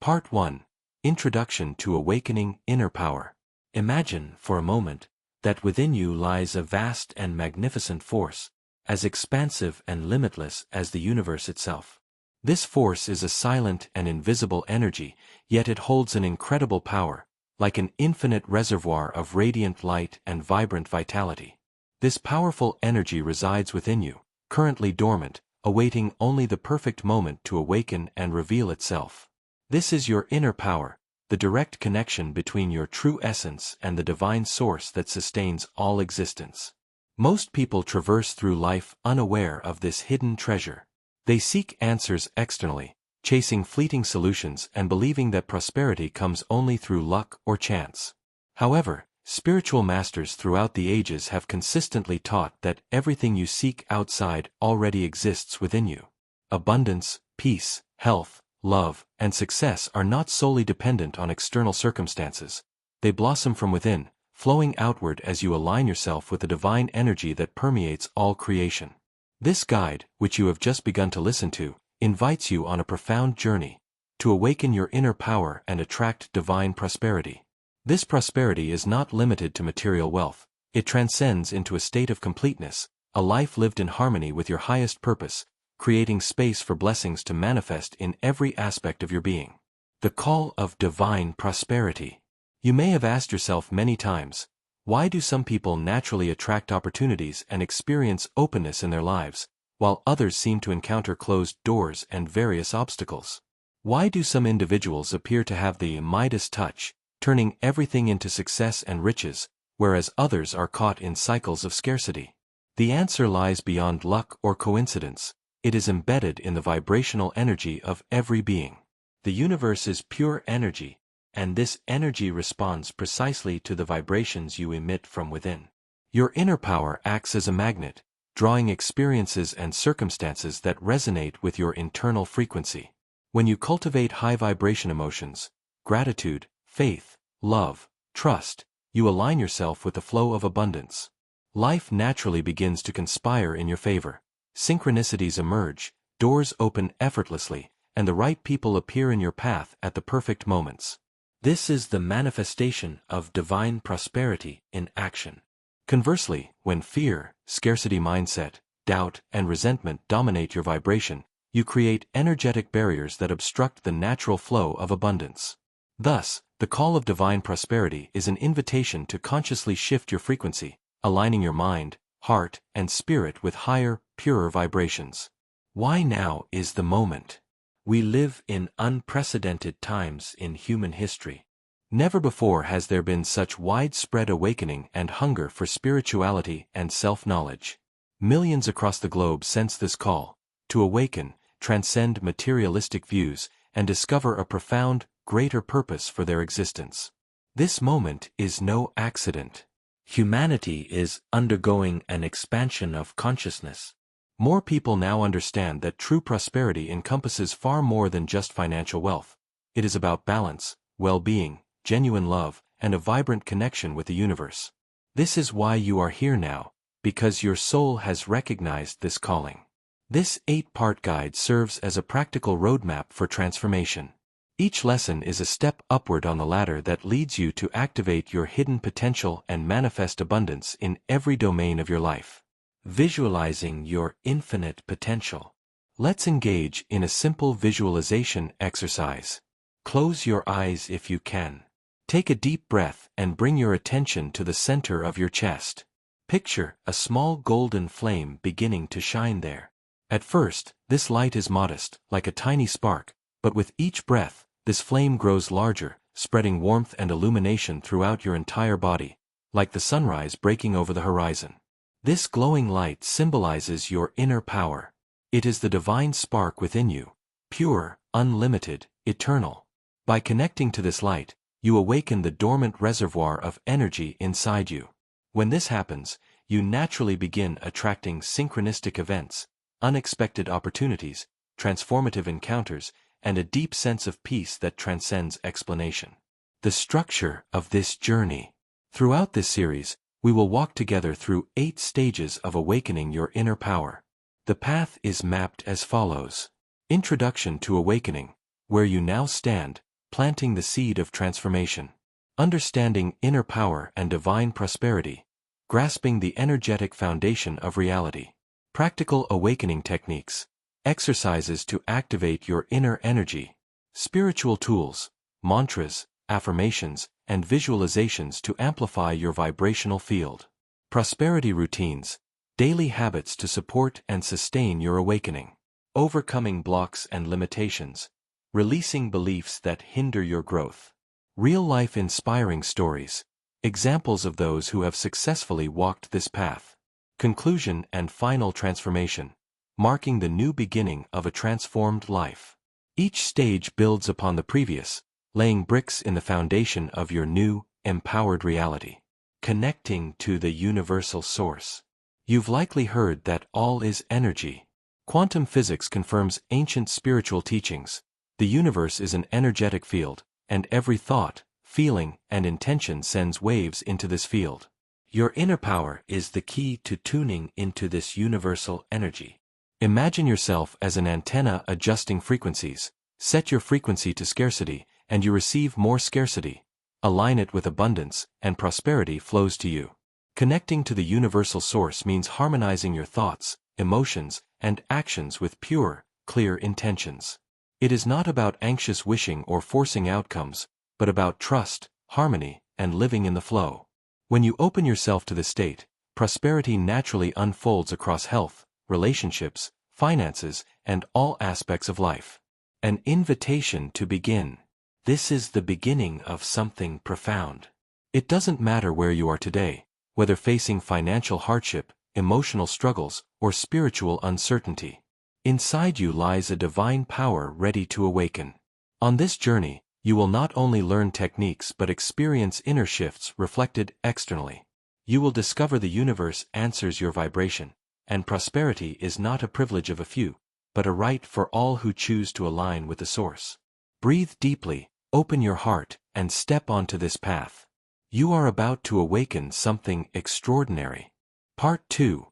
Part 1. Introduction to Awakening Inner Power. Imagine, for a moment, that within you lies a vast and magnificent force, as expansive and limitless as the universe itself. This force is a silent and invisible energy, yet it holds an incredible power, like an infinite reservoir of radiant light and vibrant vitality. This powerful energy resides within you, currently dormant, awaiting only the perfect moment to awaken and reveal itself. This is your inner power, the direct connection between your true essence and the divine source that sustains all existence. Most people traverse through life unaware of this hidden treasure. They seek answers externally, chasing fleeting solutions and believing that prosperity comes only through luck or chance. However, spiritual masters throughout the ages have consistently taught that everything you seek outside already exists within you. Abundance, peace, health, love, and success are not solely dependent on external circumstances. They blossom from within, flowing outward as you align yourself with the divine energy that permeates all creation. This guide, which you have just begun to listen to, invites you on a profound journey to awaken your inner power and attract divine prosperity. This prosperity is not limited to material wealth. It transcends into a state of completeness, a life lived in harmony with your highest purpose, creating space for blessings to manifest in every aspect of your being. The call of divine prosperity. You may have asked yourself many times, why do some people naturally attract opportunities and experience openness in their lives, while others seem to encounter closed doors and various obstacles? Why do some individuals appear to have the Midas touch, turning everything into success and riches, whereas others are caught in cycles of scarcity? The answer lies beyond luck or coincidence. It is embedded in the vibrational energy of every being. The universe is pure energy, and this energy responds precisely to the vibrations you emit from within. Your inner power acts as a magnet, drawing experiences and circumstances that resonate with your internal frequency. When you cultivate high vibration emotions, gratitude, faith, love, trust, you align yourself with the flow of abundance. Life naturally begins to conspire in your favor. Synchronicities emerge, doors open effortlessly, and the right people appear in your path at the perfect moments. This is the manifestation of divine prosperity in action. Conversely, when fear, scarcity mindset, doubt, and resentment dominate your vibration, you create energetic barriers that obstruct the natural flow of abundance. Thus, the call of divine prosperity is an invitation to consciously shift your frequency, aligning your mind, heart, and spirit with higher, purer vibrations. Why now is the moment? We live in unprecedented times in human history. Never before has there been such widespread awakening and hunger for spirituality and self-knowledge. Millions across the globe sense this call to awaken, transcend materialistic views, and discover a profound, greater purpose for their existence. This moment is no accident. Humanity is undergoing an expansion of consciousness. More people now understand that true prosperity encompasses far more than just financial wealth. It is about balance, well-being, genuine love, and a vibrant connection with the universe. This is why you are here now, because your soul has recognized this calling. This 8-part guide serves as a practical roadmap for transformation. Each lesson is a step upward on the ladder that leads you to activate your hidden potential and manifest abundance in every domain of your life. Visualizing your infinite potential. Let's engage in a simple visualization exercise. Close your eyes if you can. Take a deep breath and bring your attention to the center of your chest. Picture a small golden flame beginning to shine there. At first, this light is modest, like a tiny spark, but with each breath, this flame grows larger, spreading warmth and illumination throughout your entire body, like the sunrise breaking over the horizon. This glowing light symbolizes your inner power. It is the divine spark within you, pure, unlimited, eternal. By connecting to this light, you awaken the dormant reservoir of energy inside you. When this happens, you naturally begin attracting synchronistic events, unexpected opportunities, transformative encounters, and a deep sense of peace that transcends explanation. The structure of this journey. Throughout this series, we will walk together through 8 stages of awakening your inner power. The path is mapped as follows. Introduction to Awakening, where you now stand, planting the seed of transformation. Understanding inner power and divine prosperity, grasping the energetic foundation of reality. Practical awakening techniques, exercises to activate your inner energy. Spiritual tools, mantras, affirmations, and visualizations to amplify your vibrational field. Prosperity routines, daily habits to support and sustain your awakening. Overcoming blocks and limitations, releasing beliefs that hinder your growth. Real-life inspiring stories, examples of those who have successfully walked this path. Conclusion and final transformation, marking the new beginning of a transformed life. Each stage builds upon the previous, laying bricks in the foundation of your new, empowered reality. Connecting to the universal source. You've likely heard that all is energy. Quantum physics confirms ancient spiritual teachings. The universe is an energetic field, and every thought, feeling, and intention sends waves into this field. Your inner power is the key to tuning into this universal energy. Imagine yourself as an antenna adjusting frequencies. Set your frequency to scarcity, and you receive more scarcity. Align it with abundance, and prosperity flows to you. Connecting to the universal source means harmonizing your thoughts, emotions, and actions with pure, clear intentions. It is not about anxious wishing or forcing outcomes, but about trust, harmony, and living in the flow. When you open yourself to this state, prosperity naturally unfolds across health, relationships, finances, and all aspects of life. An invitation to begin. This is the beginning of something profound. It doesn't matter where you are today, whether facing financial hardship, emotional struggles, or spiritual uncertainty. Inside you lies a divine power ready to awaken. On this journey, you will not only learn techniques but experience inner shifts reflected externally. You will discover the universe answers your vibration, and prosperity is not a privilege of a few, but a right for all who choose to align with the source. Breathe deeply, open your heart, and step onto this path. You are about to awaken something extraordinary. Part 2.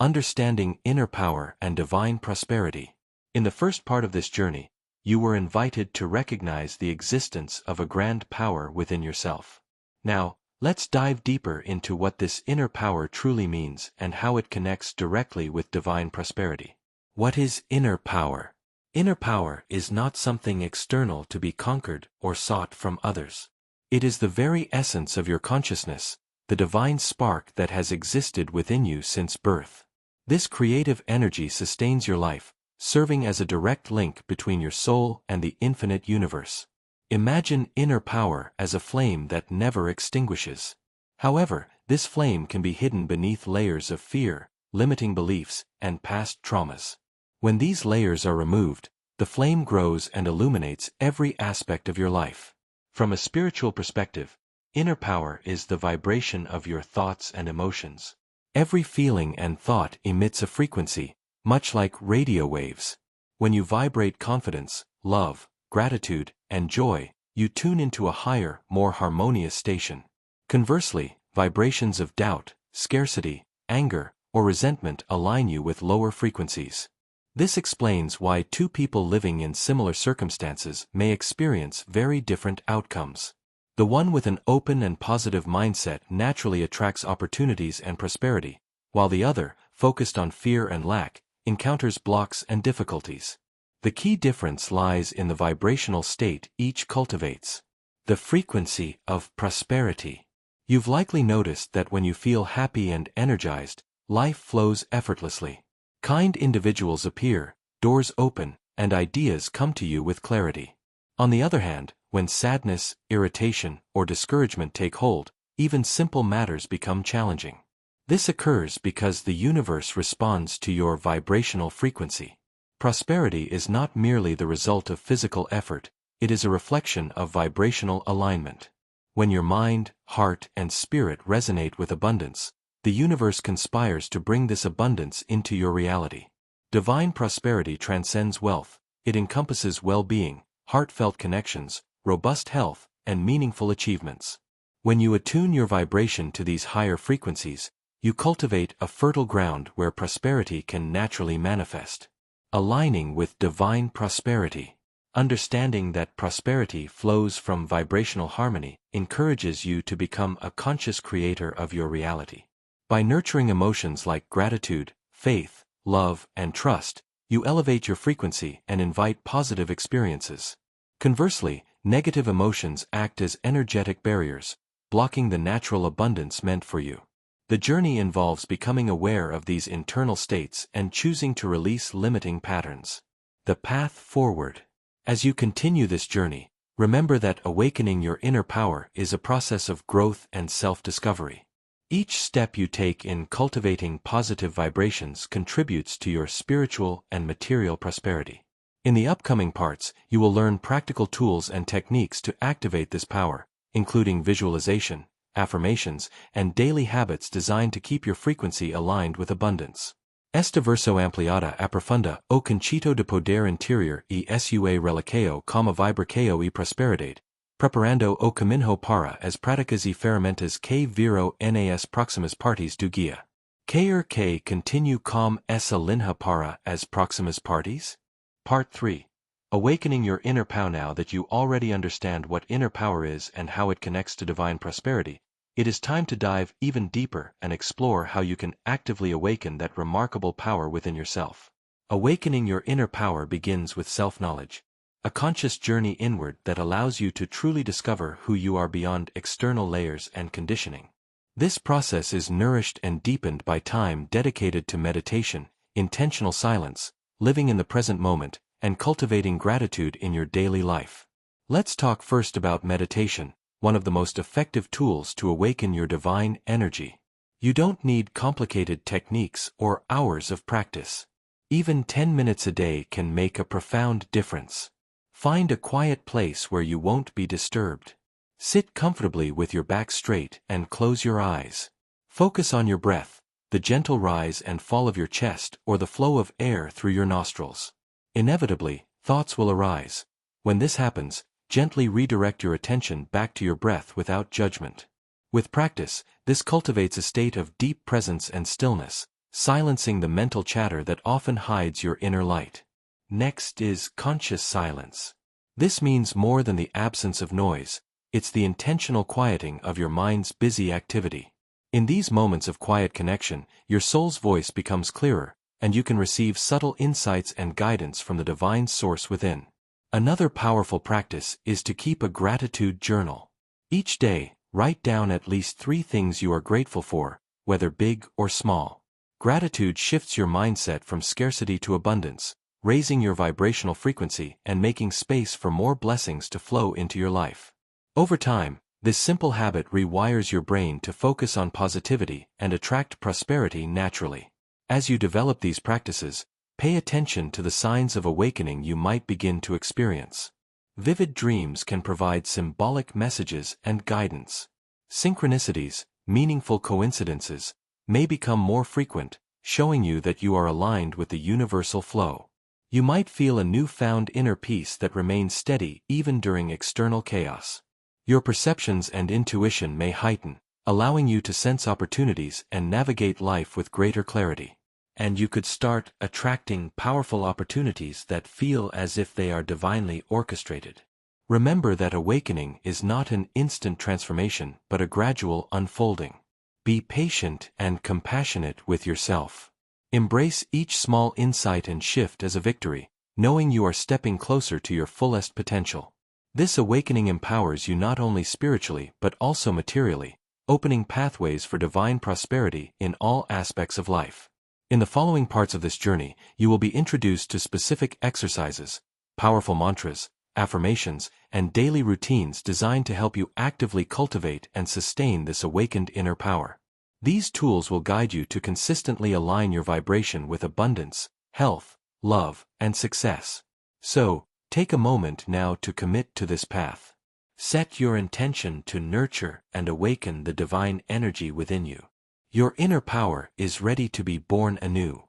Understanding inner power and divine prosperity. In the first part of this journey, you were invited to recognize the existence of a grand power within yourself. Now, let's dive deeper into what this inner power truly means and how it connects directly with divine prosperity. What is inner power? Inner power is not something external to be conquered or sought from others. It is the very essence of your consciousness, the divine spark that has existed within you since birth. This creative energy sustains your life, serving as a direct link between your soul and the infinite universe. Imagine inner power as a flame that never extinguishes. However, this flame can be hidden beneath layers of fear, limiting beliefs, and past traumas. When these layers are removed, the flame grows and illuminates every aspect of your life. From a spiritual perspective, inner power is the vibration of your thoughts and emotions. Every feeling and thought emits a frequency, much like radio waves. When you vibrate confidence, love, gratitude, and joy, you tune into a higher, more harmonious station. Conversely, vibrations of doubt, scarcity, anger, or resentment align you with lower frequencies. This explains why two people living in similar circumstances may experience very different outcomes. The one with an open and positive mindset naturally attracts opportunities and prosperity, while the other, focused on fear and lack, encounters blocks and difficulties. The key difference lies in the vibrational state each cultivates. The frequency of prosperity. You've likely noticed that when you feel happy and energized, life flows effortlessly. Kind individuals appear, doors open, and ideas come to you with clarity. On the other hand, when sadness, irritation, or discouragement take hold, even simple matters become challenging. This occurs because the universe responds to your vibrational frequency. Prosperity is not merely the result of physical effort, it is a reflection of vibrational alignment. When your mind, heart, and spirit resonate with abundance, the universe conspires to bring this abundance into your reality. Divine prosperity transcends wealth, it encompasses well-being, heartfelt connections, robust health, and meaningful achievements. When you attune your vibration to these higher frequencies, you cultivate a fertile ground where prosperity can naturally manifest. Aligning with divine prosperity. Understanding that prosperity flows from vibrational harmony encourages you to become a conscious creator of your reality. By nurturing emotions like gratitude, faith, love, and trust, you elevate your frequency and invite positive experiences. Conversely, negative emotions act as energetic barriers, blocking the natural abundance meant for you. The journey involves becoming aware of these internal states and choosing to release limiting patterns. The path forward. As you continue this journey, remember that awakening your inner power is a process of growth and self-discovery. Each step you take in cultivating positive vibrations contributes to your spiritual and material prosperity. In the upcoming parts, you will learn practical tools and techniques to activate this power, including visualization, affirmations, and daily habits designed to keep your frequency aligned with abundance. Esta verso ampliada aprofunda o concito de poder interior e sua relicao como vibracao e prosperidade, preparando o caminho para as práticas e ferramentas que viro nas próximas partes do guia. Quer que continue com essa linha para as próximas partes? Part 3. Awakening your inner power. Now that you already understand what inner power is and how it connects to divine prosperity, it is time to dive even deeper and explore how you can actively awaken that remarkable power within yourself. Awakening your inner power begins with self-knowledge, a conscious journey inward that allows you to truly discover who you are beyond external layers and conditioning. This process is nourished and deepened by time dedicated to meditation, intentional silence, living in the present moment, and cultivating gratitude in your daily life. Let's talk first about meditation, one of the most effective tools to awaken your divine energy. You don't need complicated techniques or hours of practice. Even 10 minutes a day can make a profound difference. Find a quiet place where you won't be disturbed. Sit comfortably with your back straight and close your eyes. Focus on your breath, the gentle rise and fall of your chest or the flow of air through your nostrils. Inevitably, thoughts will arise. When this happens, gently redirect your attention back to your breath without judgment. With practice, this cultivates a state of deep presence and stillness, silencing the mental chatter that often hides your inner light. Next is conscious silence. This means more than the absence of noise, it's the intentional quieting of your mind's busy activity. In these moments of quiet connection, your soul's voice becomes clearer, and you can receive subtle insights and guidance from the divine source within. Another powerful practice is to keep a gratitude journal. Each day, write down at least 3 things you are grateful for, whether big or small. Gratitude shifts your mindset from scarcity to abundance, raising your vibrational frequency and making space for more blessings to flow into your life. Over time, this simple habit rewires your brain to focus on positivity and attract prosperity naturally. As you develop these practices, pay attention to the signs of awakening you might begin to experience. Vivid dreams can provide symbolic messages and guidance. Synchronicities, meaningful coincidences, may become more frequent, showing you that you are aligned with the universal flow. You might feel a newfound inner peace that remains steady even during external chaos. Your perceptions and intuition may heighten, allowing you to sense opportunities and navigate life with greater clarity. And you could start attracting powerful opportunities that feel as if they are divinely orchestrated. Remember that awakening is not an instant transformation but a gradual unfolding. Be patient and compassionate with yourself. Embrace each small insight and shift as a victory, knowing you are stepping closer to your fullest potential. This awakening empowers you not only spiritually but also materially, opening pathways for divine prosperity in all aspects of life. In the following parts of this journey, you will be introduced to specific exercises, powerful mantras, affirmations, and daily routines designed to help you actively cultivate and sustain this awakened inner power. These tools will guide you to consistently align your vibration with abundance, health, love, and success. So, take a moment now to commit to this path. Set your intention to nurture and awaken the divine energy within you. Your inner power is ready to be born anew.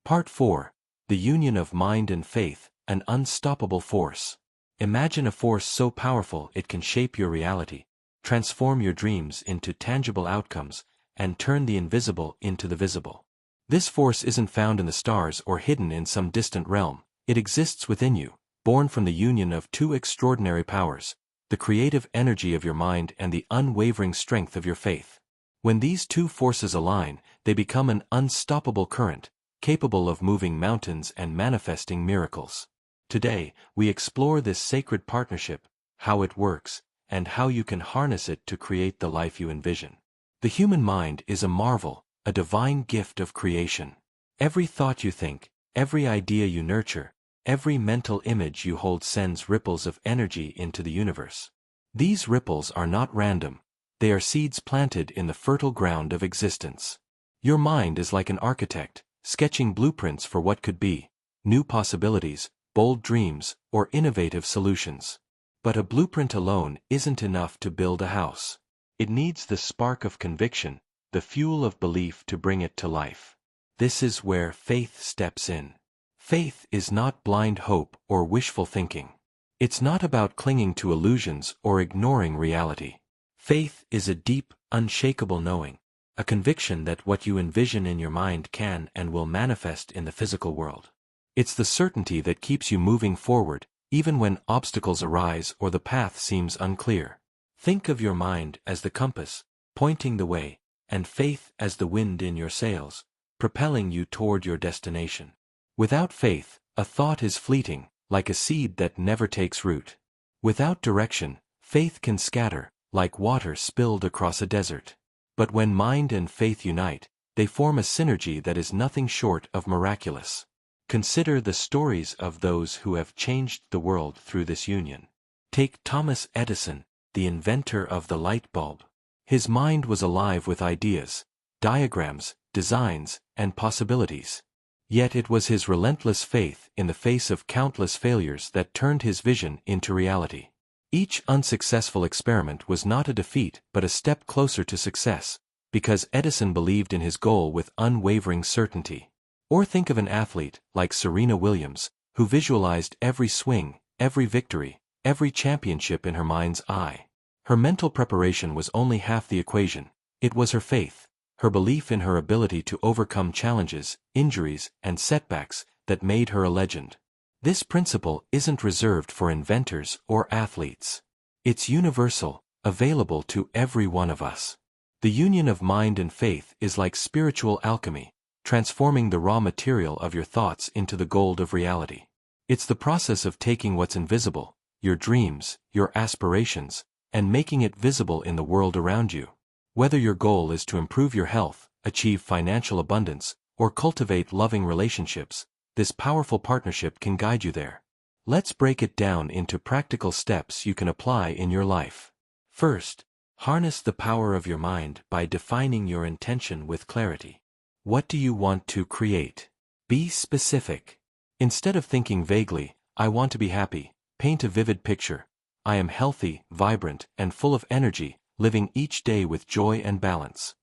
Part 4. The Union of Mind and Faith, an Unstoppable Force. Imagine a force so powerful it can shape your reality, transform your dreams into tangible outcomes, and turn the invisible into the visible. This force isn't found in the stars or hidden in some distant realm, it exists within you, born from the union of two extraordinary powers, the creative energy of your mind and the unwavering strength of your faith. When these two forces align, they become an unstoppable current, capable of moving mountains and manifesting miracles. Today, we explore this sacred partnership, how it works, and how you can harness it to create the life you envision. The human mind is a marvel, a divine gift of creation. Every thought you think, every idea you nurture, every mental image you hold sends ripples of energy into the universe. These ripples are not random, they are seeds planted in the fertile ground of existence. Your mind is like an architect, sketching blueprints for what could be, new possibilities, bold dreams, or innovative solutions. But a blueprint alone isn't enough to build a house. It needs the spark of conviction, the fuel of belief to bring it to life. This is where faith steps in. Faith is not blind hope or wishful thinking. It's not about clinging to illusions or ignoring reality. Faith is a deep, unshakable knowing, a conviction that what you envision in your mind can and will manifest in the physical world. It's the certainty that keeps you moving forward, even when obstacles arise or the path seems unclear. Think of your mind as the compass, pointing the way, and faith as the wind in your sails, propelling you toward your destination. Without faith, a thought is fleeting, like a seed that never takes root. Without direction, faith can scatter, like water spilled across a desert. But when mind and faith unite, they form a synergy that is nothing short of miraculous. Consider the stories of those who have changed the world through this union. Take Thomas Edison, the inventor of the light bulb. His mind was alive with ideas, diagrams, designs, and possibilities. Yet it was his relentless faith in the face of countless failures that turned his vision into reality. Each unsuccessful experiment was not a defeat but a step closer to success, because Edison believed in his goal with unwavering certainty. Or think of an athlete like Serena Williams, who visualized every swing, every victory, every championship in her mind's eye. Her mental preparation was only half the equation. It was her faith, her belief in her ability to overcome challenges, injuries, and setbacks that made her a legend. This principle isn't reserved for inventors or athletes. It's universal, available to every one of us. The union of mind and faith is like spiritual alchemy, transforming the raw material of your thoughts into the gold of reality. It's the process of taking what's invisible, your dreams, your aspirations, and making it visible in the world around you. Whether your goal is to improve your health, achieve financial abundance, or cultivate loving relationships, this powerful partnership can guide you there. Let's break it down into practical steps you can apply in your life. First, harness the power of your mind by defining your intention with clarity. What do you want to create? Be specific. Instead of thinking vaguely, I want to be happy, paint a vivid picture. I am healthy, vibrant, and full of energy, living each day with joy and balance.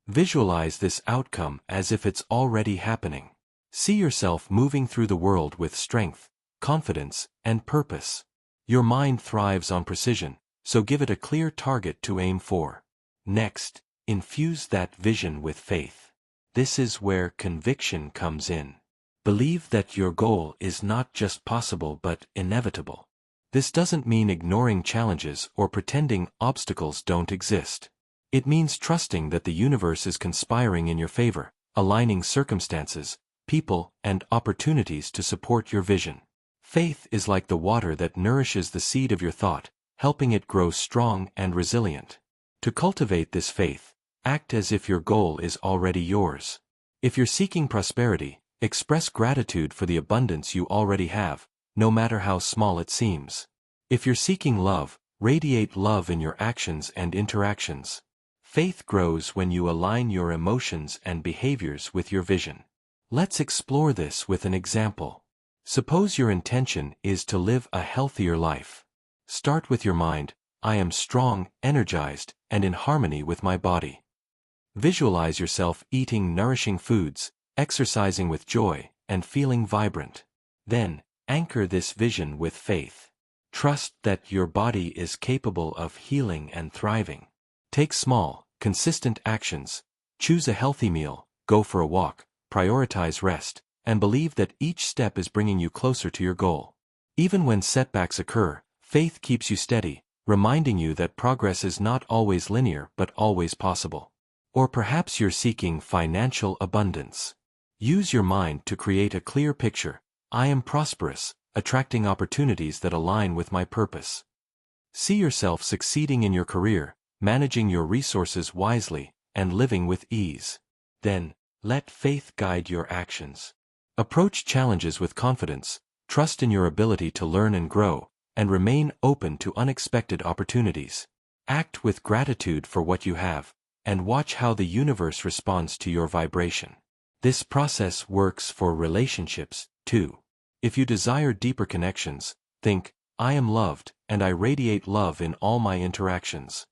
Visualize this outcome as if it's already happening. See yourself moving through the world with strength, confidence, and purpose. Your mind thrives on precision, so give it a clear target to aim for. Next, infuse that vision with faith. This is where conviction comes in. Believe that your goal is not just possible but inevitable. This doesn't mean ignoring challenges or pretending obstacles don't exist. It means trusting that the universe is conspiring in your favor, aligning circumstances, people, and opportunities to support your vision. Faith is like the water that nourishes the seed of your thought, helping it grow strong and resilient. To cultivate this faith, act as if your goal is already yours. If you're seeking prosperity, express gratitude for the abundance you already have, no matter how small it seems. If you're seeking love, radiate love in your actions and interactions. Faith grows when you align your emotions and behaviors with your vision. Let's explore this with an example. Suppose your intention is to live a healthier life. Start with your mind. I am strong, energized, and in harmony with my body. Visualize yourself eating nourishing foods, exercising with joy, and feeling vibrant. Then, anchor this vision with faith. Trust that your body is capable of healing and thriving. Take small, consistent actions. Choose a healthy meal, go for a walk, prioritize rest, and believe that each step is bringing you closer to your goal. Even when setbacks occur, faith keeps you steady, reminding you that progress is not always linear but always possible. Or perhaps you're seeking financial abundance. Use your mind to create a clear picture. I am prosperous, attracting opportunities that align with my purpose. See yourself succeeding in your career, managing your resources wisely, and living with ease. Then, let faith guide your actions. Approach challenges with confidence, trust in your ability to learn and grow, and remain open to unexpected opportunities. Act with gratitude for what you have, and watch how the universe responds to your vibration. This process works for relationships, too. If you desire deeper connections, think, I am loved, and I radiate love in all my interactions.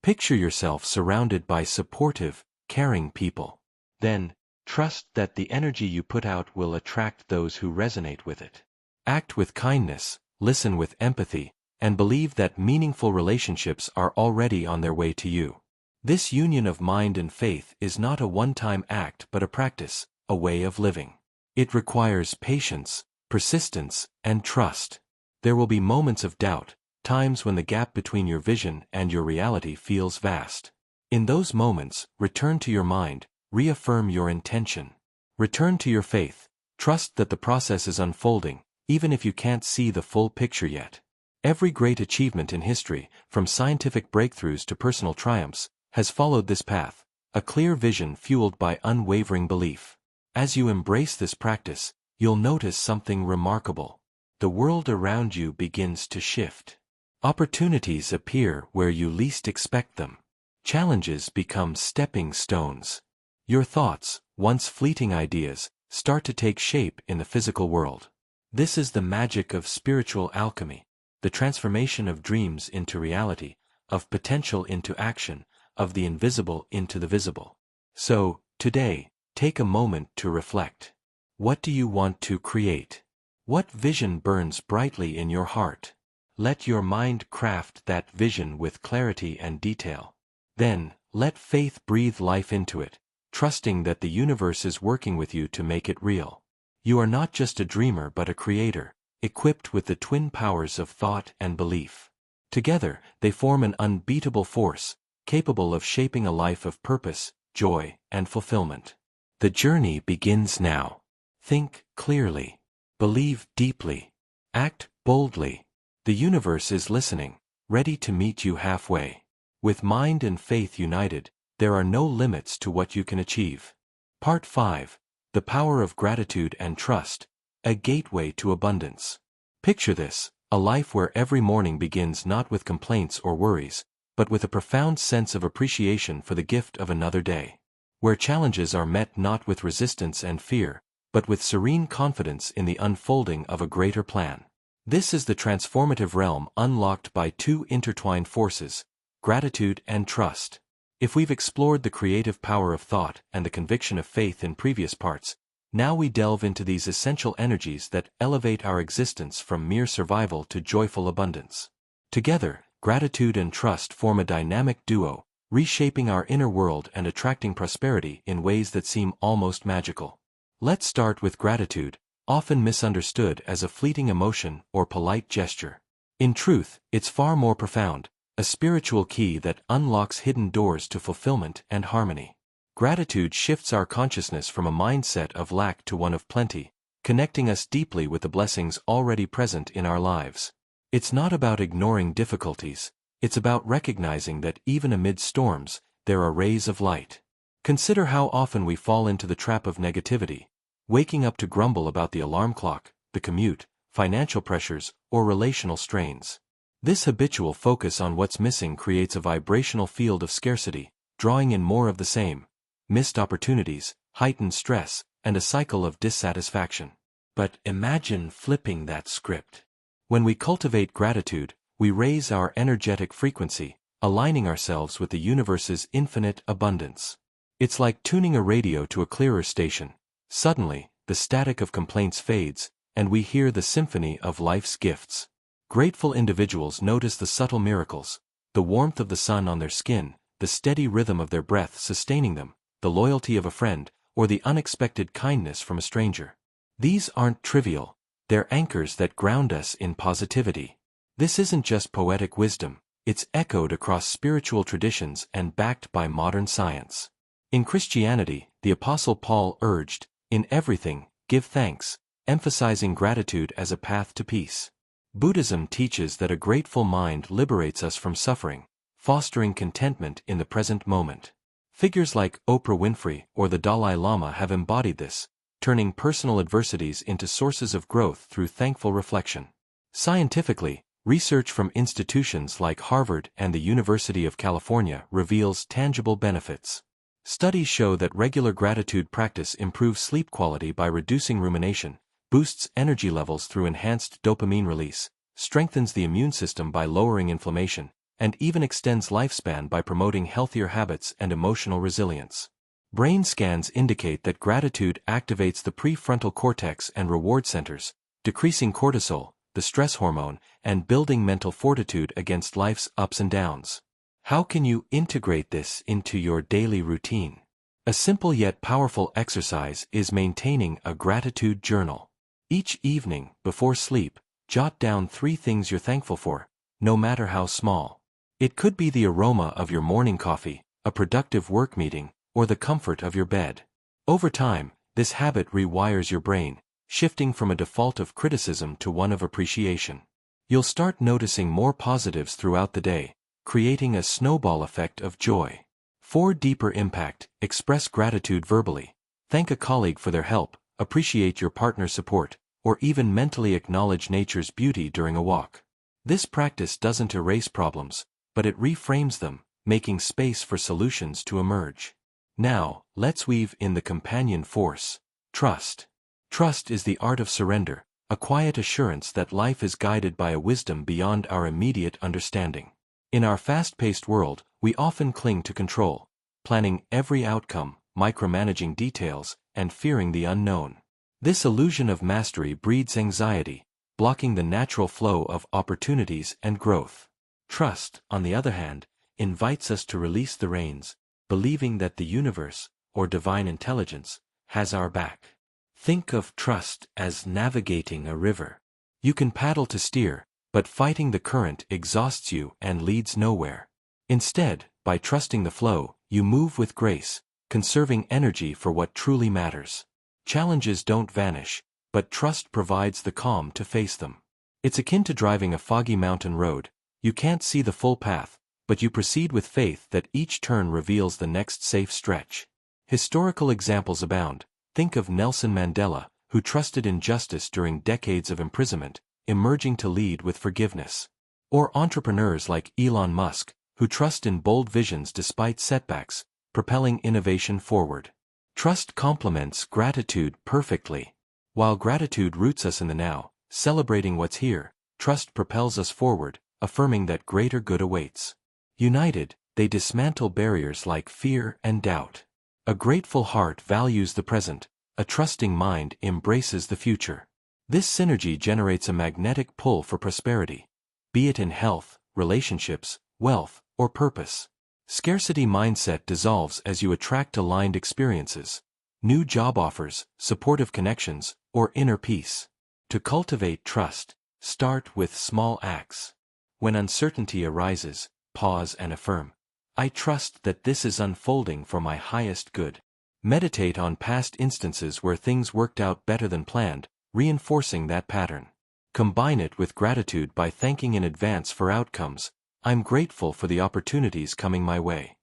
Picture yourself surrounded by supportive, caring people. Then, trust that the energy you put out will attract those who resonate with it. Act with kindness, listen with empathy, and believe that meaningful relationships are already on their way to you. This union of mind and faith is not a one-time act but a practice, a way of living. It requires patience, persistence, and trust. There will be moments of doubt, times when the gap between your vision and your reality feels vast. In those moments, return to your mind, reaffirm your intention. Return to your faith, trust that the process is unfolding, even if you can't see the full picture yet. Every great achievement in history, from scientific breakthroughs to personal triumphs, has followed this path, a clear vision fueled by unwavering belief. As you embrace this practice, you'll notice something remarkable. The world around you begins to shift. Opportunities appear where you least expect them. Challenges become stepping stones. Your thoughts, once fleeting ideas, start to take shape in the physical world. This is the magic of spiritual alchemy, the transformation of dreams into reality, of potential into action, of the invisible into the visible. So, today, take a moment to reflect. What do you want to create? What vision burns brightly in your heart? Let your mind craft that vision with clarity and detail. Then, let faith breathe life into it, trusting that the universe is working with you to make it real. You are not just a dreamer but a creator, equipped with the twin powers of thought and belief. Together, they form an unbeatable force, capable of shaping a life of purpose, joy, and fulfillment. The journey begins now. Think clearly. Believe deeply. Act boldly. The universe is listening, ready to meet you halfway. With mind and faith united, there are no limits to what you can achieve. Part 5. The Power of Gratitude and Trust, a Gateway to Abundance. Picture this, a life where every morning begins not with complaints or worries, but with a profound sense of appreciation for the gift of another day. Where challenges are met not with resistance and fear, but with serene confidence in the unfolding of a greater plan. This is the transformative realm unlocked by two intertwined forces, gratitude and trust. If we've explored the creative power of thought and the conviction of faith in previous parts, now we delve into these essential energies that elevate our existence from mere survival to joyful abundance. Together, gratitude and trust form a dynamic duo, reshaping our inner world and attracting prosperity in ways that seem almost magical. Let's start with gratitude, often misunderstood as a fleeting emotion or polite gesture. In truth, it's far more profound, a spiritual key that unlocks hidden doors to fulfillment and harmony. Gratitude shifts our consciousness from a mindset of lack to one of plenty, connecting us deeply with the blessings already present in our lives. It's not about ignoring difficulties, it's about recognizing that even amid storms, there are rays of light. Consider how often we fall into the trap of negativity, waking up to grumble about the alarm clock, the commute, financial pressures, or relational strains. This habitual focus on what's missing creates a vibrational field of scarcity, drawing in more of the same, missed opportunities, heightened stress, and a cycle of dissatisfaction. But imagine flipping that script. When we cultivate gratitude, we raise our energetic frequency, aligning ourselves with the universe's infinite abundance. It's like tuning a radio to a clearer station. Suddenly, the static of complaints fades, and we hear the symphony of life's gifts. Grateful individuals notice the subtle miracles, the warmth of the sun on their skin, the steady rhythm of their breath sustaining them, the loyalty of a friend, or the unexpected kindness from a stranger. These aren't trivial, They're anchors that ground us in positivity. This isn't just poetic wisdom, it's echoed across spiritual traditions and backed by modern science. In Christianity, the Apostle Paul urged, "In everything, give thanks," emphasizing gratitude as a path to peace. Buddhism teaches that a grateful mind liberates us from suffering, fostering contentment in the present moment. Figures like Oprah Winfrey or the Dalai Lama have embodied this, turning personal adversities into sources of growth through thankful reflection. Scientifically, research from institutions like Harvard and the University of California reveals tangible benefits. Studies show that regular gratitude practice improves sleep quality by reducing rumination, boosts energy levels through enhanced dopamine release, strengthens the immune system by lowering inflammation, and even extends lifespan by promoting healthier habits and emotional resilience. Brain scans indicate that gratitude activates the prefrontal cortex and reward centers, decreasing cortisol, the stress hormone, and building mental fortitude against life's ups and downs. How can you integrate this into your daily routine? A simple yet powerful exercise is maintaining a gratitude journal. Each evening, before sleep, jot down 3 things you're thankful for, no matter how small. It could be the aroma of your morning coffee, a productive work meeting, or the comfort of your bed. Over time, this habit rewires your brain, shifting from a default of criticism to one of appreciation. You'll start noticing more positives throughout the day, creating a snowball effect of joy. For deeper impact, express gratitude verbally. Thank a colleague for their help, appreciate your partner's support, or even mentally acknowledge nature's beauty during a walk. This practice doesn't erase problems, but it reframes them, making space for solutions to emerge. Now, let's weave in the companion force, trust. Trust is the art of surrender, a quiet assurance that life is guided by a wisdom beyond our immediate understanding. In our fast-paced world, we often cling to control, planning every outcome, micromanaging details, and fearing the unknown. This illusion of mastery breeds anxiety, blocking the natural flow of opportunities and growth. Trust, on the other hand, invites us to release the reins, believing that the universe, or divine intelligence, has our back. Think of trust as navigating a river. You can paddle to steer, but fighting the current exhausts you and leads nowhere. Instead, by trusting the flow, you move with grace, conserving energy for what truly matters. Challenges don't vanish, but trust provides the calm to face them. It's akin to driving a foggy mountain road. You can't see the full path, but you proceed with faith that each turn reveals the next safe stretch. Historical examples abound. Think of Nelson Mandela, who trusted in justice during decades of imprisonment, emerging to lead with forgiveness. Or entrepreneurs like Elon Musk, who trust in bold visions despite setbacks, propelling innovation forward. Trust complements gratitude perfectly. While gratitude roots us in the now, celebrating what's here, trust propels us forward, affirming that greater good awaits. United, they dismantle barriers like fear and doubt. A grateful heart values the present, a trusting mind embraces the future. This synergy generates a magnetic pull for prosperity, be it in health, relationships, wealth, or purpose. Scarcity mindset dissolves as you attract aligned experiences, new job offers, supportive connections, or inner peace. To cultivate trust, start with small acts. When uncertainty arises, pause and affirm, "I trust that this is unfolding for my highest good." Meditate on past instances where things worked out better than planned, reinforcing that pattern. Combine it with gratitude by thanking in advance for outcomes. "I'm grateful for the opportunities coming my way."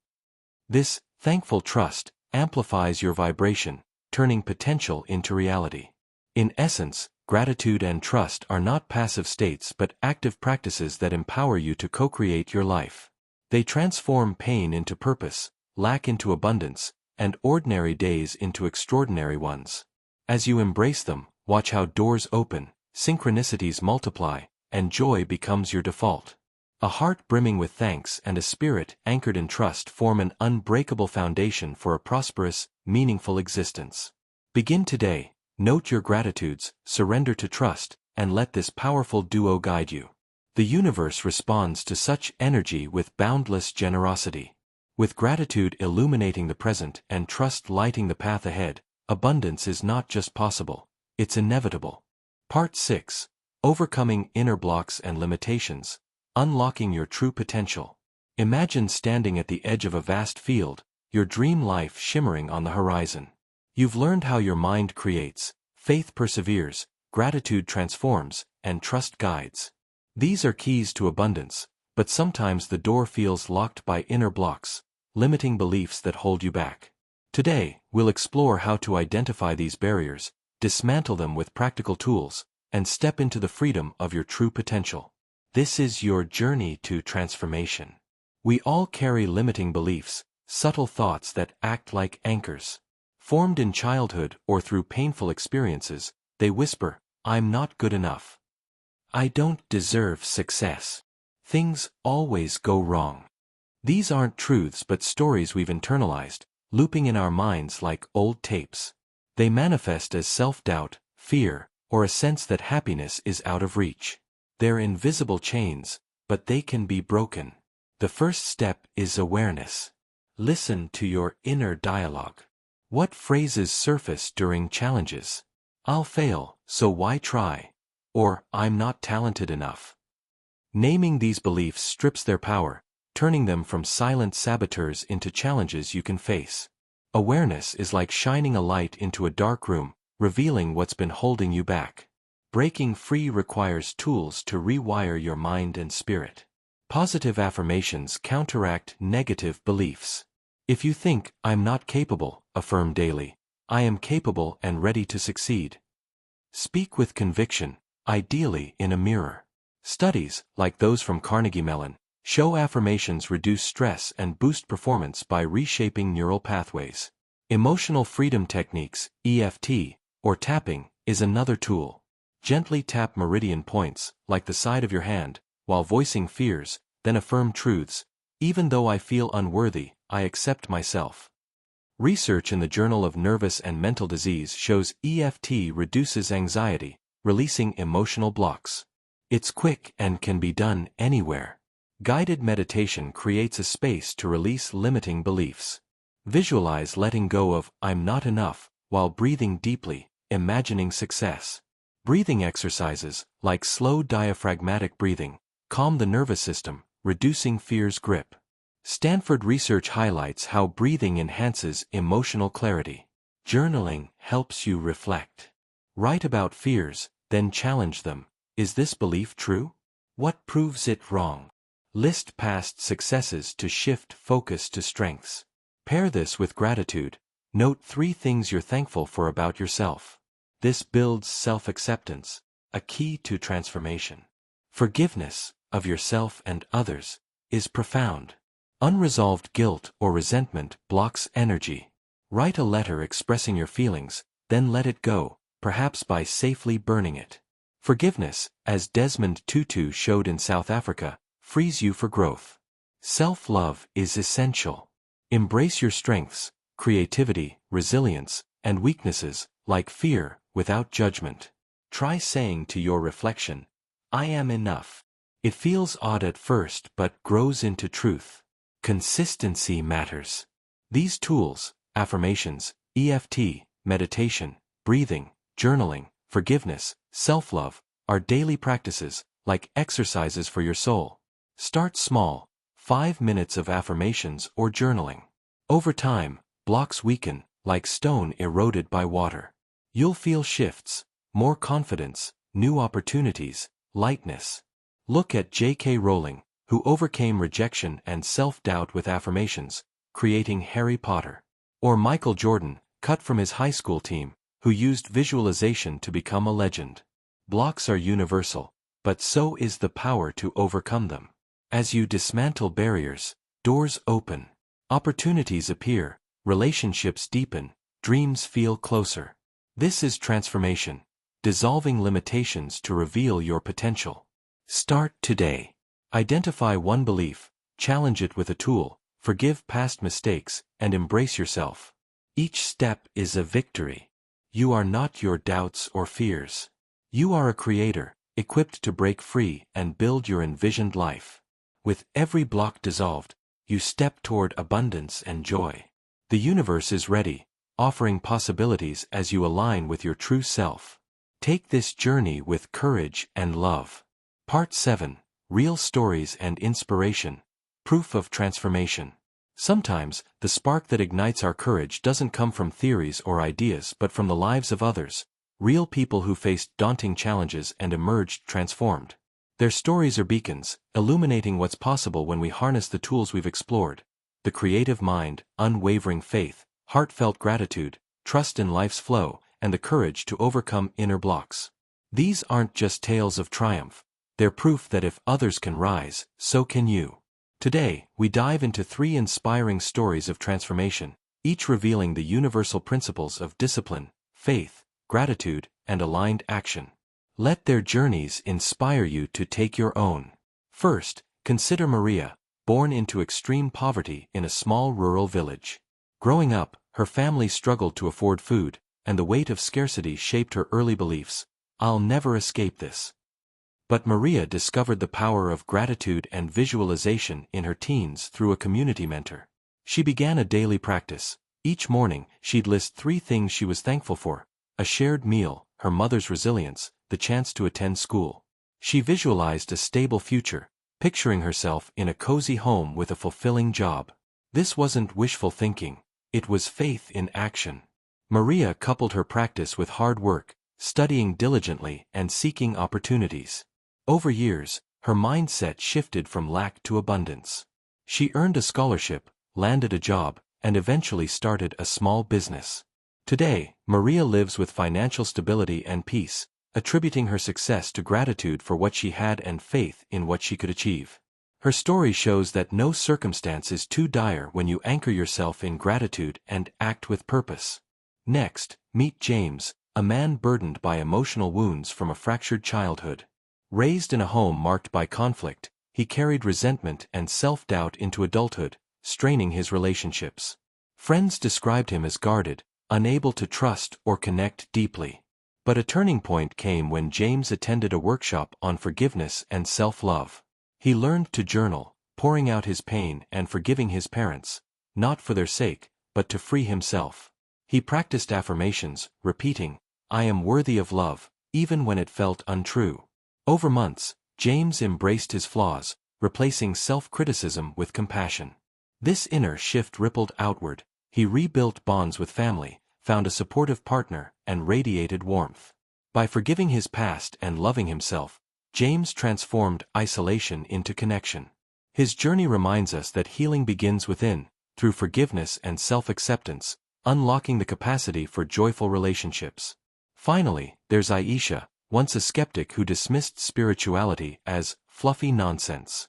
This thankful trust amplifies your vibration, turning potential into reality. In essence, gratitude and trust are not passive states but active practices that empower you to co-create your life. They transform pain into purpose, lack into abundance, and ordinary days into extraordinary ones. As you embrace them, watch how doors open, synchronicities multiply, and joy becomes your default. A heart brimming with thanks and a spirit anchored in trust form an unbreakable foundation for a prosperous, meaningful existence. Begin today, note your gratitudes, surrender to trust, and let this powerful duo guide you. The universe responds to such energy with boundless generosity. With gratitude illuminating the present and trust lighting the path ahead, abundance is not just possible, it's inevitable. Part 6. Overcoming Inner Blocks and Limitations. Unlocking Your True Potential. Imagine standing at the edge of a vast field, your dream life shimmering on the horizon. You've learned how your mind creates, faith perseveres, gratitude transforms, and trust guides. These are keys to abundance, but sometimes the door feels locked by inner blocks, limiting beliefs that hold you back. Today, we'll explore how to identify these barriers, dismantle them with practical tools, and step into the freedom of your true potential. This is your journey to transformation. We all carry limiting beliefs, subtle thoughts that act like anchors. Formed in childhood or through painful experiences, they whisper, "I'm not good enough. I don't deserve success. Things always go wrong." These aren't truths but stories we've internalized, looping in our minds like old tapes. They manifest as self-doubt, fear, or a sense that happiness is out of reach. They're invisible chains, but they can be broken. The first step is awareness. Listen to your inner dialogue. What phrases surface during challenges? "I'll fail, so why try?" Or, "I'm not talented enough." Naming these beliefs strips their power, turning them from silent saboteurs into challenges you can face. Awareness is like shining a light into a dark room, revealing what's been holding you back. Breaking free requires tools to rewire your mind and spirit. Positive affirmations counteract negative beliefs. If you think, "I'm not capable," affirm daily, "I am capable and ready to succeed." Speak with conviction, ideally in a mirror. Studies, like those from Carnegie Mellon, show affirmations reduce stress and boost performance by reshaping neural pathways. Emotional freedom techniques, EFT, or tapping, is another tool. Gently tap meridian points, like the side of your hand, while voicing fears, then affirm truths. "Even though I feel unworthy, I accept myself." Research in the Journal of Nervous and Mental Disease shows EFT reduces anxiety, releasing emotional blocks. It's quick and can be done anywhere. Guided meditation creates a space to release limiting beliefs. Visualize letting go of "I'm not enough" while breathing deeply, imagining success. Breathing exercises, like slow diaphragmatic breathing, calm the nervous system, reducing fear's grip. Stanford research highlights how breathing enhances emotional clarity. Journaling helps you reflect. Write about fears, then challenge them. Is this belief true? What proves it wrong? List past successes to shift focus to strengths. Pair this with gratitude. Note 3 things you're thankful for about yourself. This builds self-acceptance, a key to transformation. Forgiveness, of yourself and others, is profound. Unresolved guilt or resentment blocks energy. Write a letter expressing your feelings, then let it go, perhaps by safely burning it. Forgiveness, as Desmond Tutu showed in South Africa, frees you for growth. Self-love is essential. Embrace your strengths, creativity, resilience, and weaknesses, like fear, without judgment. Try saying to your reflection, "I am enough." It feels odd at first but grows into truth. Consistency matters. These tools, affirmations, EFT, meditation, breathing, journaling, forgiveness, self-love, are daily practices, like exercises for your soul. Start small, 5 minutes of affirmations or journaling. Over time, blocks weaken, like stone eroded by water. You'll feel shifts, more confidence, new opportunities, lightness. Look at J.K. Rowling, who overcame rejection and self-doubt with affirmations, creating Harry Potter. Or Michael Jordan, cut from his high school team, who used visualization to become a legend. Blocks are universal, but so is the power to overcome them. As you dismantle barriers, doors open, opportunities appear, relationships deepen, dreams feel closer. This is transformation, dissolving limitations to reveal your potential. Start today. Identify one belief, challenge it with a tool, forgive past mistakes, and embrace yourself. Each step is a victory. You are not your doubts or fears. You are a creator, equipped to break free and build your envisioned life. With every block dissolved, you step toward abundance and joy. The universe is ready, offering possibilities as you align with your true self. Take this journey with courage and love. Part 7. Real Stories and Inspiration. Proof of Transformation. Sometimes, the spark that ignites our courage doesn't come from theories or ideas but from the lives of others, real people who faced daunting challenges and emerged transformed. Their stories are beacons, illuminating what's possible when we harness the tools we've explored: the creative mind, unwavering faith, heartfelt gratitude, trust in life's flow, and the courage to overcome inner blocks. These aren't just tales of triumph. They're proof that if others can rise, so can you. Today, we dive into 3 inspiring stories of transformation, each revealing the universal principles of discipline, faith, gratitude, and aligned action. Let their journeys inspire you to take your own. First, consider Maria, born into extreme poverty in a small rural village. Growing up, her family struggled to afford food, and the weight of scarcity shaped her early beliefs. "I'll never escape this." But Maria discovered the power of gratitude and visualization in her teens through a community mentor. She began a daily practice. Each morning, she'd list 3 things she was thankful for: a shared meal, her mother's resilience, the chance to attend school. She visualized a stable future, picturing herself in a cozy home with a fulfilling job. This wasn't wishful thinking. It was faith in action. Maria coupled her practice with hard work, studying diligently and seeking opportunities. Over years, her mindset shifted from lack to abundance. She earned a scholarship, landed a job, and eventually started a small business. Today, Maria lives with financial stability and peace, attributing her success to gratitude for what she had and faith in what she could achieve. Her story shows that no circumstance is too dire when you anchor yourself in gratitude and act with purpose. Next, meet James, a man burdened by emotional wounds from a fractured childhood. Raised in a home marked by conflict, he carried resentment and self-doubt into adulthood, straining his relationships. Friends described him as guarded, unable to trust or connect deeply. But a turning point came when James attended a workshop on forgiveness and self-love. He learned to journal, pouring out his pain and forgiving his parents, not for their sake, but to free himself. He practiced affirmations, repeating, "I am worthy of love," even when it felt untrue. Over months, James embraced his flaws, replacing self-criticism with compassion. This inner shift rippled outward. He rebuilt bonds with family, found a supportive partner, and radiated warmth. By forgiving his past and loving himself, James transformed isolation into connection. His journey reminds us that healing begins within, through forgiveness and self-acceptance, unlocking the capacity for joyful relationships. Finally, there's Aisha, once a skeptic who dismissed spirituality as fluffy nonsense.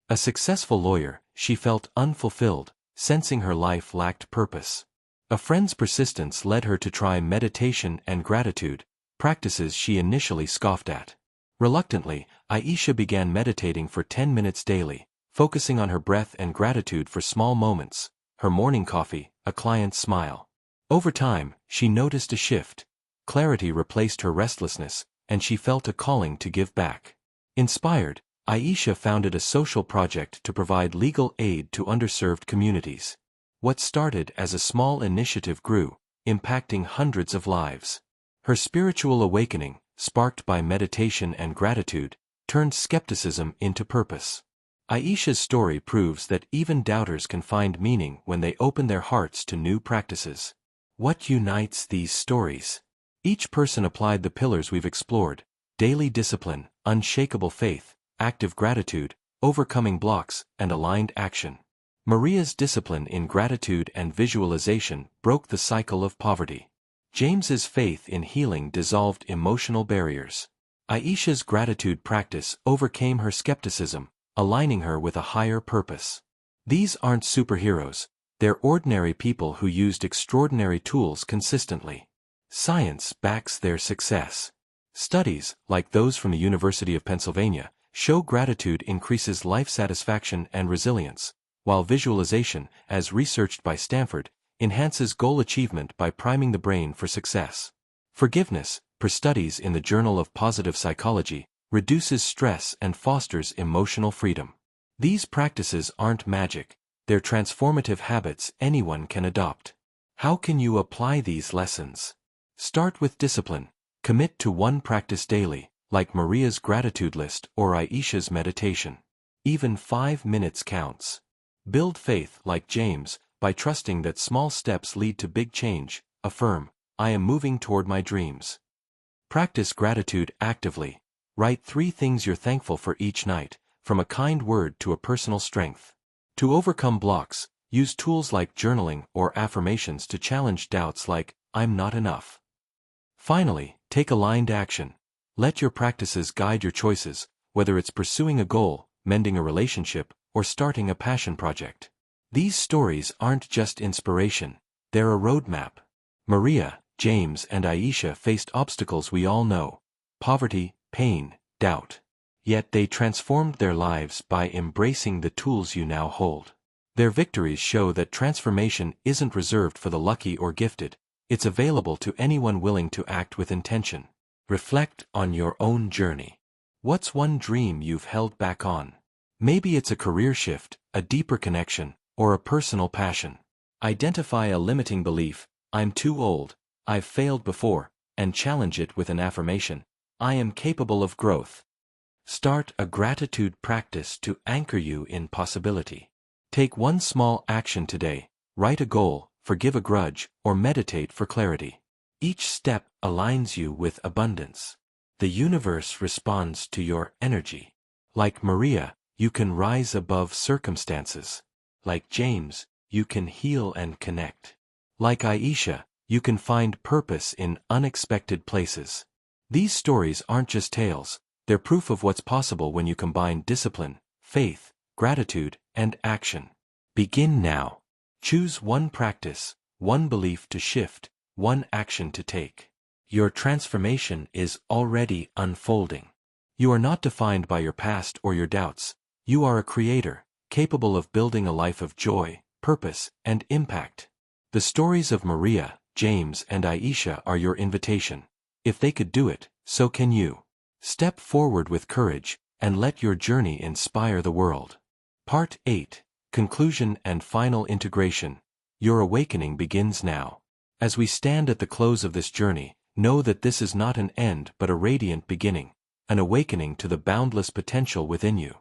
A successful lawyer, she felt unfulfilled, sensing her life lacked purpose. A friend's persistence led her to try meditation and gratitude, practices she initially scoffed at. Reluctantly, Aisha began meditating for 10 minutes daily, focusing on her breath and gratitude for small moments: her morning coffee, a client's smile. Over time, she noticed a shift. Clarity replaced her restlessness, and she felt a calling to give back. Inspired, Aisha founded a social project to provide legal aid to underserved communities. What started as a small initiative grew, impacting hundreds of lives. Her spiritual awakening, sparked by meditation and gratitude, turned skepticism into purpose. Aisha's story proves that even doubters can find meaning when they open their hearts to new practices. What unites these stories? Each person applied the pillars we've explored: daily discipline, unshakable faith, active gratitude, overcoming blocks, and aligned action. Maria's discipline in gratitude and visualization broke the cycle of poverty. James's faith in healing dissolved emotional barriers. Aisha's gratitude practice overcame her skepticism, aligning her with a higher purpose. These aren't superheroes, they're ordinary people who used extraordinary tools consistently. Science backs their success. Studies, like those from the University of Pennsylvania, show gratitude increases life satisfaction and resilience, while visualization, as researched by Stanford, enhances goal achievement by priming the brain for success. Forgiveness, per studies in the Journal of Positive Psychology, reduces stress and fosters emotional freedom. These practices aren't magic, they're transformative habits anyone can adopt. How can you apply these lessons? Start with discipline. Commit to one practice daily, like Maria's gratitude list or Aisha's meditation. Even 5 minutes counts. Build faith like James, by trusting that small steps lead to big change. Affirm, I am moving toward my dreams. Practice gratitude actively. Write 3 things you're thankful for each night, from a kind word to a personal strength. To overcome blocks, use tools like journaling or affirmations to challenge doubts like, I'm not enough. Finally, take aligned action. Let your practices guide your choices, whether it's pursuing a goal, mending a relationship, or starting a passion project. These stories aren't just inspiration, they're a roadmap. Maria, James, and Aisha faced obstacles we all know: poverty, pain, doubt. Yet they transformed their lives by embracing the tools you now hold. Their victories show that transformation isn't reserved for the lucky or gifted. It's available to anyone willing to act with intention. Reflect on your own journey. What's one dream you've held back on? Maybe it's a career shift, a deeper connection, or a personal passion. Identify a limiting belief: I'm too old, I've failed before, and challenge it with an affirmation: I am capable of growth. Start a gratitude practice to anchor you in possibility. Take one small action today: write a goal, forgive a grudge, or meditate for clarity. Each step aligns you with abundance. The universe responds to your energy. Like Maria, you can rise above circumstances. Like James, you can heal and connect. Like Aisha, you can find purpose in unexpected places. These stories aren't just tales, they're proof of what's possible when you combine discipline, faith, gratitude, and action. Begin now. Choose one practice, one belief to shift, one action to take. Your transformation is already unfolding. You are not defined by your past or your doubts. You are a creator, capable of building a life of joy, purpose, and impact. The stories of Maria, James, and Aisha are your invitation. If they could do it, so can you. Step forward with courage, and let your journey inspire the world. Part 8. Conclusion and Final Integration. Your awakening begins now. As we stand at the close of this journey, know that this is not an end but a radiant beginning, an awakening to the boundless potential within you.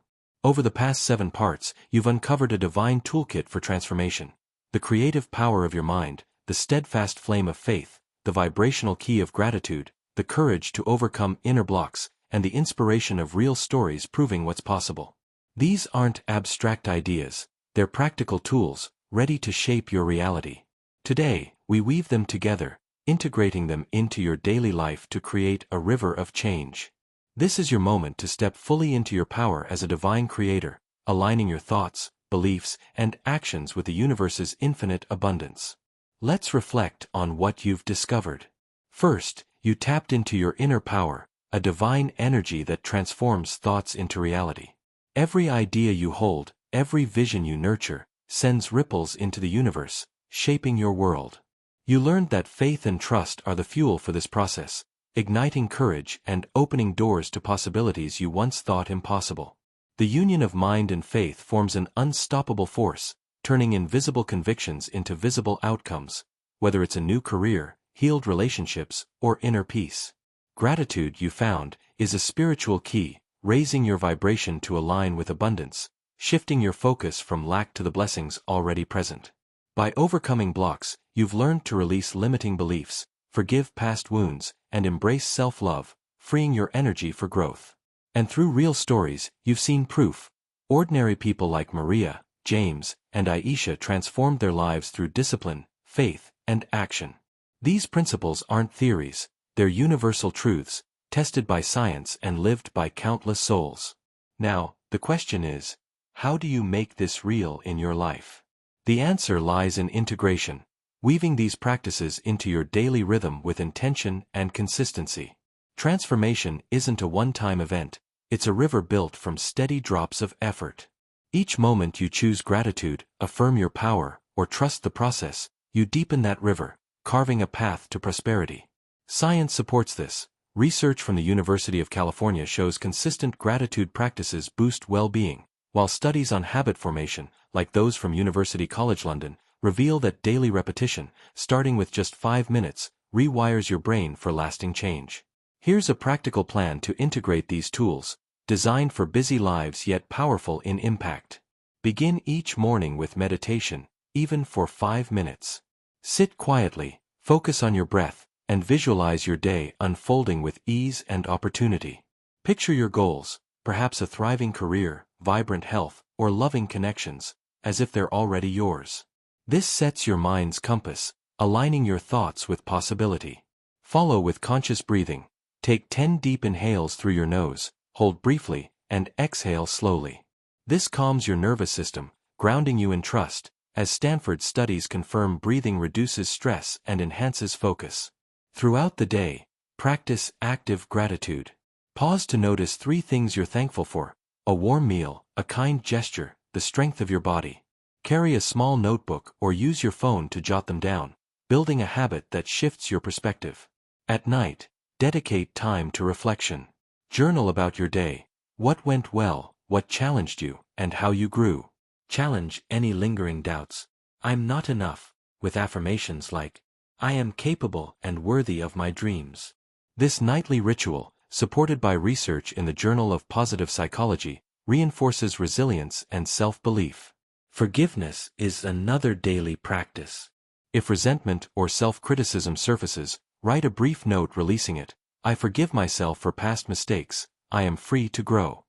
Over the past 7 parts, you've uncovered a divine toolkit for transformation. The creative power of your mind, the steadfast flame of faith, the vibrational key of gratitude, the courage to overcome inner blocks, and the inspiration of real stories proving what's possible. These aren't abstract ideas, they're practical tools, ready to shape your reality. Today, we weave them together, integrating them into your daily life to create a river of change. This is your moment to step fully into your power as a divine creator, aligning your thoughts, beliefs, and actions with the universe's infinite abundance. Let's reflect on what you've discovered. First, you tapped into your inner power, a divine energy that transforms thoughts into reality. Every idea you hold, every vision you nurture, sends ripples into the universe, shaping your world. You learned that faith and trust are the fuel for this process, igniting courage and opening doors to possibilities you once thought impossible. The union of mind and faith forms an unstoppable force, turning invisible convictions into visible outcomes, whether it's a new career, healed relationships, or inner peace. Gratitude, you found, is a spiritual key, raising your vibration to align with abundance, shifting your focus from lack to the blessings already present. By overcoming blocks, you've learned to release limiting beliefs, forgive past wounds, and embrace self-love, freeing your energy for growth. And through real stories, you've seen proof. Ordinary people like Maria, James, and Aisha transformed their lives through discipline, faith, and action. These principles aren't theories, they're universal truths, tested by science and lived by countless souls. Now, the question is, how do you make this real in your life? The answer lies in integration, weaving these practices into your daily rhythm with intention and consistency. Transformation isn't a one-time event, it's a river built from steady drops of effort. Each moment you choose gratitude, affirm your power, or trust the process, you deepen that river, carving a path to prosperity. Science supports this. Research from the University of California shows consistent gratitude practices boost well-being, while studies on habit formation, like those from University College London, reveal that daily repetition, starting with just 5 minutes, rewires your brain for lasting change. Here's a practical plan to integrate these tools, designed for busy lives yet powerful in impact. Begin each morning with meditation, even for 5 minutes. Sit quietly, focus on your breath, and visualize your day unfolding with ease and opportunity. Picture your goals, perhaps a thriving career, vibrant health, or loving connections, as if they're already yours. This sets your mind's compass, aligning your thoughts with possibility. Follow with conscious breathing. Take 10 deep inhales through your nose, hold briefly, and exhale slowly. This calms your nervous system, grounding you in trust, as Stanford studies confirm breathing reduces stress and enhances focus. Throughout the day, practice active gratitude. Pause to notice 3 things you're thankful for: a warm meal, a kind gesture, the strength of your body. Carry a small notebook or use your phone to jot them down, building a habit that shifts your perspective. At night, dedicate time to reflection. Journal about your day, what went well, what challenged you, and how you grew. Challenge any lingering doubts. I'm not enough, with affirmations like, I am capable and worthy of my dreams. This nightly ritual, supported by research in the Journal of Positive Psychology, reinforces resilience and self-belief. Forgiveness is another daily practice. If resentment or self-criticism surfaces, write a brief note releasing it. I forgive myself for past mistakes, I am free to grow.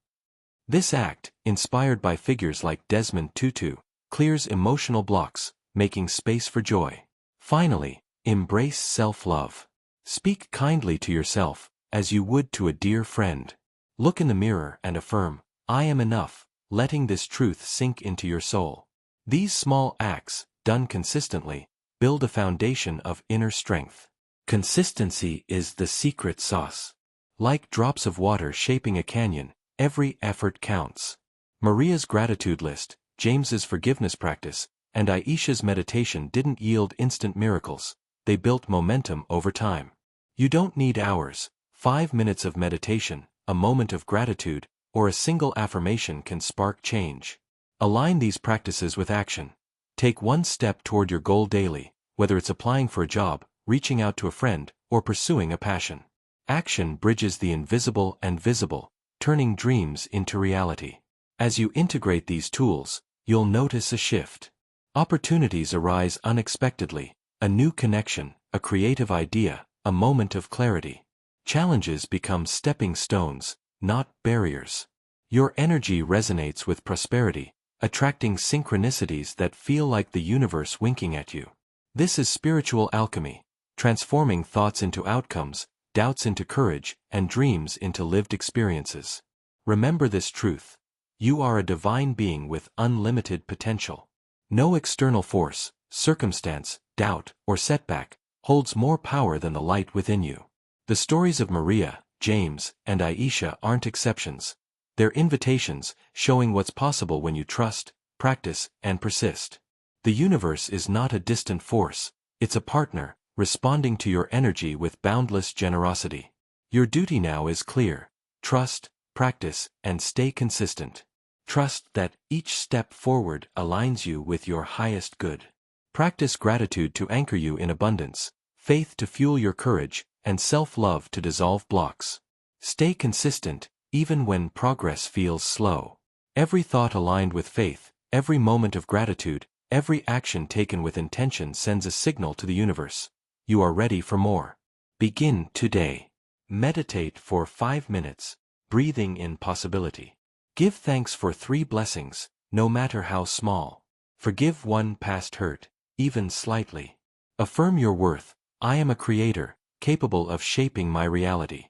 This act, inspired by figures like Desmond Tutu, clears emotional blocks, making space for joy. Finally, embrace self-love. Speak kindly to yourself, as you would to a dear friend. Look in the mirror and affirm, I am enough, letting this truth sink into your soul. These small acts, done consistently, build a foundation of inner strength. Consistency is the secret sauce. Like drops of water shaping a canyon, every effort counts. Maria's gratitude list, James's forgiveness practice, and Aisha's meditation didn't yield instant miracles. They built momentum over time. You don't need hours. 5 minutes of meditation, a moment of gratitude, or a single affirmation can spark change. Align these practices with action. Take one step toward your goal daily, whether it's applying for a job, reaching out to a friend, or pursuing a passion. Action bridges the invisible and visible, turning dreams into reality. As you integrate these tools, you'll notice a shift. Opportunities arise unexpectedly, a new connection, a creative idea, a moment of clarity. Challenges become stepping stones, not barriers. Your energy resonates with prosperity, attracting synchronicities that feel like the universe winking at you. This is spiritual alchemy, transforming thoughts into outcomes, doubts into courage, and dreams into lived experiences. Remember this truth. You are a divine being with unlimited potential. No external force, circumstance, doubt, or setback holds more power than the light within you. The stories of Maria, James, and Aisha aren't exceptions. They're invitations, showing what's possible when you trust, practice, and persist. The universe is not a distant force, it's a partner, responding to your energy with boundless generosity. Your duty now is clear. Trust, practice, and stay consistent. Trust that each step forward aligns you with your highest good. Practice gratitude to anchor you in abundance, faith to fuel your courage, and self-love to dissolve blocks. Stay consistent, even when progress feels slow. Every thought aligned with faith, every moment of gratitude, every action taken with intention sends a signal to the universe. You are ready for more. Begin today. Meditate for 5 minutes, breathing in possibility. Give thanks for 3 blessings, no matter how small. Forgive 1 past hurt, even slightly. Affirm your worth. I am a creator, capable of shaping my reality.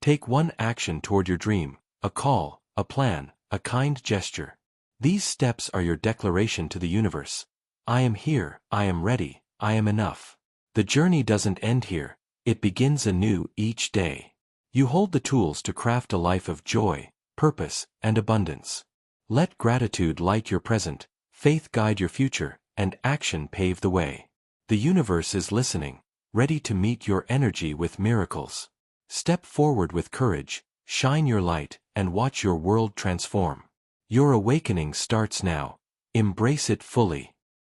Take 1 action toward your dream, a call, a plan, a kind gesture. These steps are your declaration to the universe. I am here, I am ready, I am enough. The journey doesn't end here, it begins anew each day. You hold the tools to craft a life of joy, purpose, and abundance. Let gratitude light your present, faith guide your future, and action pave the way. The universe is listening, ready to meet your energy with miracles. Step forward with courage, shine your light, and watch your world transform. Your awakening starts now. Embrace it fully.